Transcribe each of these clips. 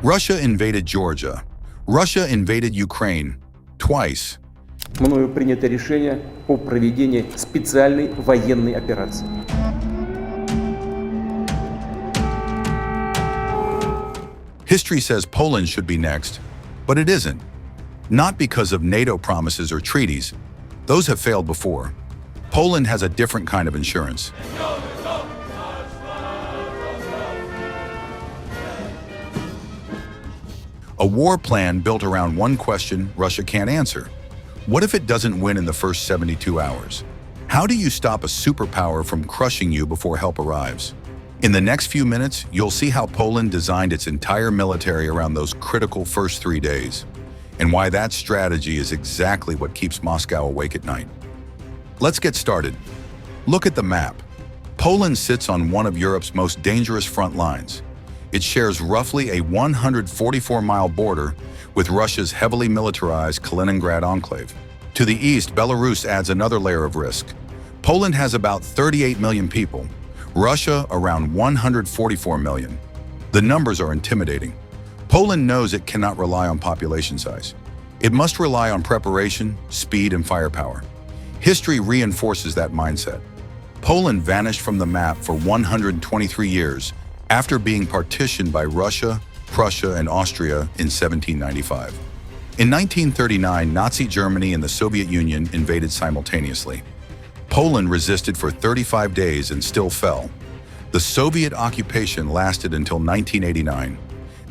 Russia invaded Georgia. Russia invaded Ukraine. Twice. Мною принято решение о проведении специальной военной операции. History says Poland should be next, but it isn't. Not because of NATO promises or treaties. Those have failed before. Poland has a different kind of insurance. A war plan built around one question Russia can't answer. What if it doesn't win in the first 72 hours? How do you stop a superpower from crushing you before help arrives? In the next few minutes, you'll see how Poland designed its entire military around those critical first 3 days, and why that strategy is exactly what keeps Moscow awake at night. Let's get started. Look at the map. Poland sits on one of Europe's most dangerous front lines. It shares roughly a 144-mile border with Russia's heavily militarized Kaliningrad enclave. To the east, Belarus adds another layer of risk. Poland has about 38 million people, Russia around 144 million. The numbers are intimidating. Poland knows it cannot rely on population size. It must rely on preparation, speed, and firepower. History reinforces that mindset. Poland vanished from the map for 123 years after being partitioned by Russia, Prussia, and Austria in 1795. In 1939, Nazi Germany and the Soviet Union invaded simultaneously. Poland resisted for 35 days and still fell. The Soviet occupation lasted until 1989.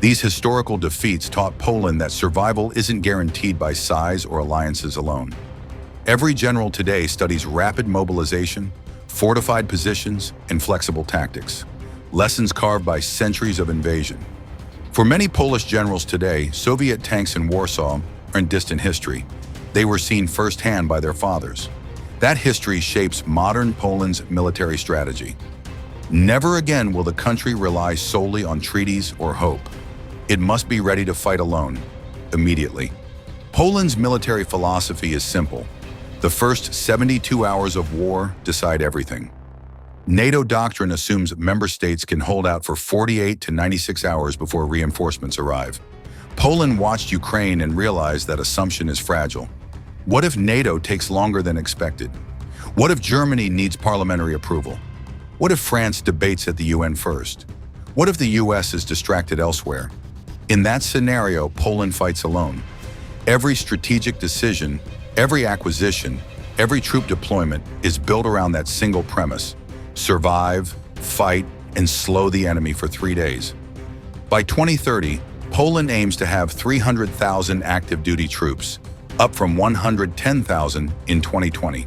These historical defeats taught Poland that survival isn't guaranteed by size or alliances alone. Every general today studies rapid mobilization, fortified positions, and flexible tactics, lessons carved by centuries of invasion. For many Polish generals today, Soviet tanks in Warsaw are in distant history. They were seen firsthand by their fathers. That history shapes modern Poland's military strategy. Never again will the country rely solely on treaties or hope. It must be ready to fight alone, immediately. Poland's military philosophy is simple. The first 72 hours of war decide everything. NATO doctrine assumes member states can hold out for 48 to 96 hours before reinforcements arrive. Poland watched Ukraine and realized that assumption is fragile. What if NATO takes longer than expected? What if Germany needs parliamentary approval? What if France debates at the UN first? What if the US is distracted elsewhere? In that scenario, Poland fights alone. Every strategic decision, every acquisition, every troop deployment is built around that single premise: survive, fight, and slow the enemy for 3 days. By 2030, Poland aims to have 300,000 active duty troops, up from 110,000 in 2020.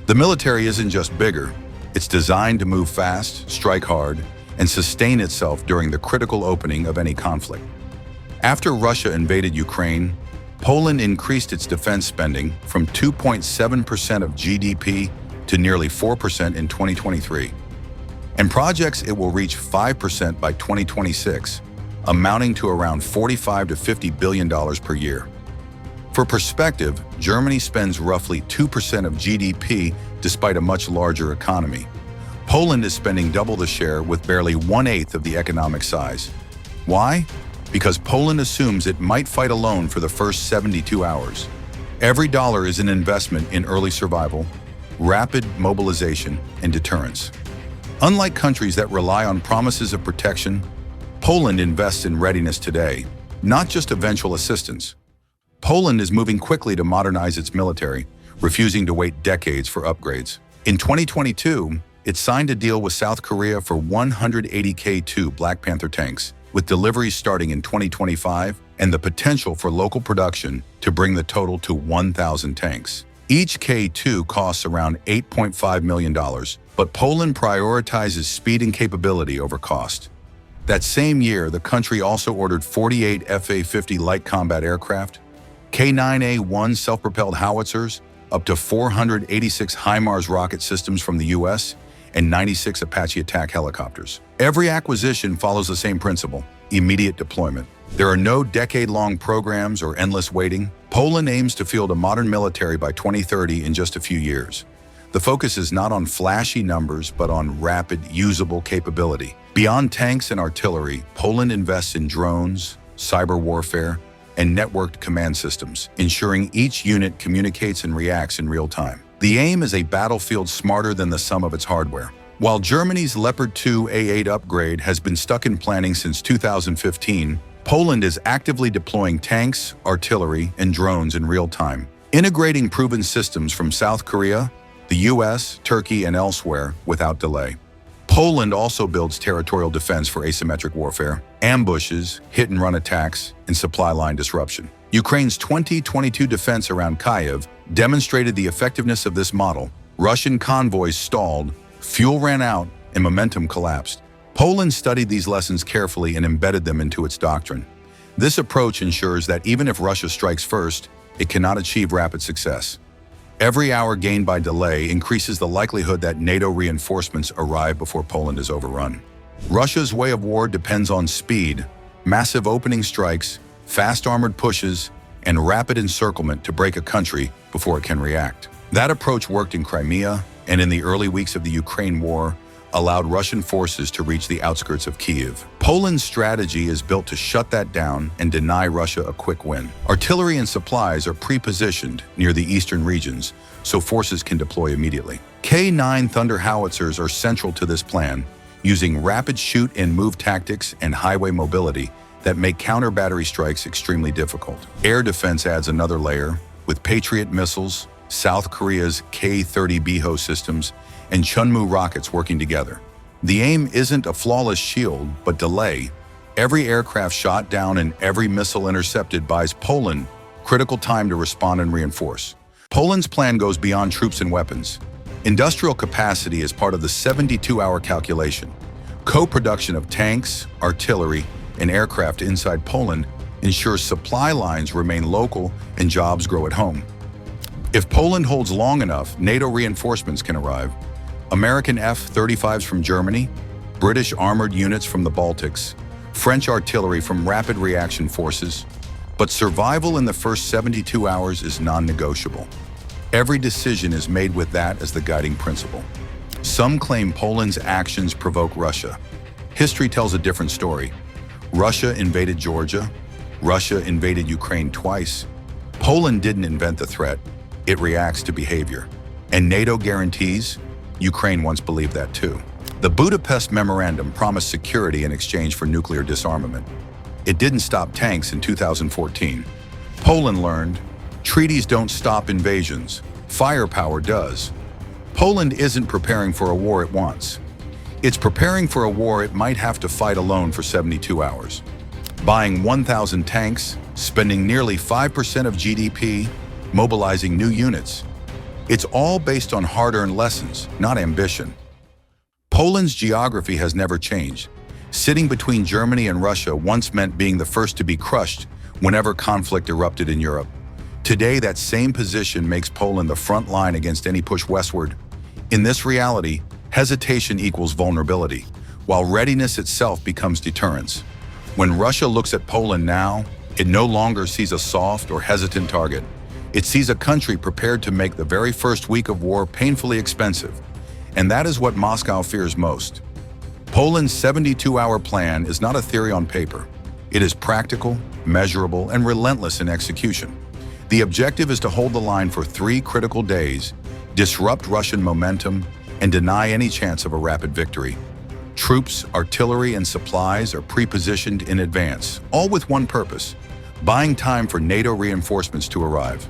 The military isn't just bigger, it's designed to move fast, strike hard, and sustain itself during the critical opening of any conflict. After Russia invaded Ukraine, Poland increased its defense spending from 2.7% of GDP to nearly 4% in 2023, and projects it will reach 5% by 2026, amounting to around $45 to $50 billion per year. For perspective, Germany spends roughly 2% of GDP despite a much larger economy. Poland is spending double the share with barely 1/8 of the economic size. Why? Because Poland assumes it might fight alone for the first 72 hours. Every dollar is an investment in early survival, rapid mobilization, and deterrence. Unlike countries that rely on promises of protection, Poland invests in readiness today, not just eventual assistance. Poland is moving quickly to modernize its military, refusing to wait decades for upgrades. In 2022, it signed a deal with South Korea for 180 K2 Black Panther tanks, with deliveries starting in 2025 and the potential for local production to bring the total to 1,000 tanks. Each K2 costs around $8.5 million, but Poland prioritizes speed and capability over cost. That same year, the country also ordered 48 Fa-50 light combat aircraft, K9A-1 self-propelled howitzers, up to 486 HIMARS rocket systems from the US, and 96 Apache attack helicopters. Every acquisition follows the same principle: immediate deployment. There are no decade-long programs or endless waiting. Poland aims to field a modern military by 2030 in just a few years. The focus is not on flashy numbers, but on rapid, usable capability. Beyond tanks and artillery, Poland invests in drones, cyber warfare, and networked command systems, ensuring each unit communicates and reacts in real time. The aim is a battlefield smarter than the sum of its hardware. While Germany's Leopard 2 A8 upgrade has been stuck in planning since 2015, Poland is actively deploying tanks, artillery, and drones in real time, integrating proven systems from South Korea, the US, Turkey, and elsewhere without delay. Poland also builds territorial defense for asymmetric warfare, ambushes, hit-and-run attacks, and supply line disruption. Ukraine's 2022 defense around Kyiv demonstrated the effectiveness of this model. Russian convoys stalled, fuel ran out, and momentum collapsed. Poland studied these lessons carefully and embedded them into its doctrine. This approach ensures that even if Russia strikes first, it cannot achieve rapid success. Every hour gained by delay increases the likelihood that NATO reinforcements arrive before Poland is overrun. Russia's way of war depends on speed, massive opening strikes, fast armored pushes, and rapid encirclement to break a country before it can react. That approach worked in Crimea, and in the early weeks of the Ukraine war, allowed Russian forces to reach the outskirts of Kyiv. Poland's strategy is built to shut that down and deny Russia a quick win. Artillery and supplies are pre-positioned near the eastern regions, so forces can deploy immediately. K-9 Thunder howitzers are central to this plan, using rapid shoot and move tactics and highway mobility that make counter-battery strikes extremely difficult. Air defense adds another layer, with Patriot missiles, South Korea's K-30 Beho systems, and Chunmoo rockets working together. The aim isn't a flawless shield, but delay. Every aircraft shot down and every missile intercepted buys Poland critical time to respond and reinforce. Poland's plan goes beyond troops and weapons. Industrial capacity is part of the 72-hour calculation. Co-production of tanks, artillery, and aircraft inside Poland ensures supply lines remain local and jobs grow at home. If Poland holds long enough, NATO reinforcements can arrive. American F-35s from Germany, British armored units from the Baltics, French artillery from rapid reaction forces. But survival in the first 72 hours is non-negotiable. Every decision is made with that as the guiding principle. Some claim Poland's actions provoke Russia. History tells a different story. Russia invaded Georgia. Russia invaded Ukraine twice. Poland didn't invent the threat. It reacts to behavior. And NATO guarantees? Ukraine once believed that too. The Budapest Memorandum promised security in exchange for nuclear disarmament. It didn't stop tanks in 2014. Poland learned, treaties don't stop invasions, firepower does. Poland isn't preparing for a war it wants. It's preparing for a war it might have to fight alone for 72 hours. Buying 1,000 tanks, spending nearly 5% of GDP, mobilizing new units. It's all based on hard-earned lessons, not ambition. Poland's geography has never changed. Sitting between Germany and Russia once meant being the first to be crushed whenever conflict erupted in Europe. Today, that same position makes Poland the front line against any push westward. In this reality, hesitation equals vulnerability, while readiness itself becomes deterrence. When Russia looks at Poland now, it no longer sees a soft or hesitant target. It sees a country prepared to make the very first week of war painfully expensive. And that is what Moscow fears most. Poland's 72-hour plan is not a theory on paper. It is practical, measurable, and relentless in execution. The objective is to hold the line for 3 critical days, disrupt Russian momentum, and deny any chance of a rapid victory. Troops, artillery, and supplies are pre-positioned in advance, all with one purpose: buying time for NATO reinforcements to arrive.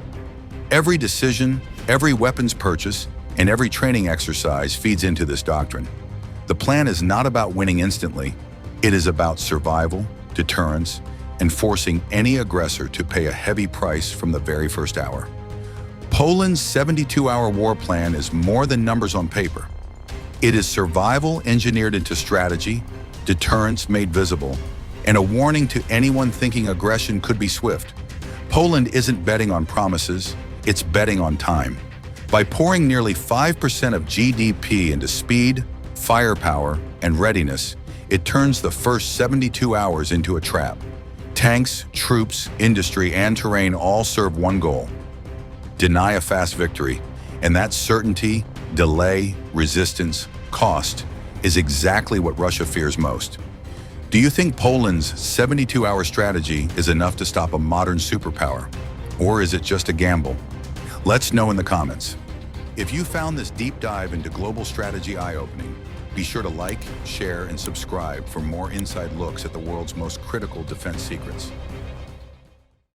Every decision, every weapons purchase, and every training exercise feeds into this doctrine. The plan is not about winning instantly. It is about survival, deterrence, and forcing any aggressor to pay a heavy price from the very first hour. Poland's 72-hour war plan is more than numbers on paper. It is survival engineered into strategy, deterrence made visible, and a warning to anyone thinking aggression could be swift. Poland isn't betting on promises, it's betting on time. By pouring nearly 5% of GDP into speed, firepower, and readiness, it turns the first 72 hours into a trap. Tanks, troops, industry, and terrain all serve one goal: deny a fast victory. And that certainty, delay, resistance, cost is exactly what Russia fears most. Do you think Poland's 72-hour strategy is enough to stop a modern superpower? Or is it just a gamble? Let's know in the comments. If you found this deep dive into global strategy eye-opening, be sure to like, share, and subscribe for more inside looks at the world's most critical defense secrets.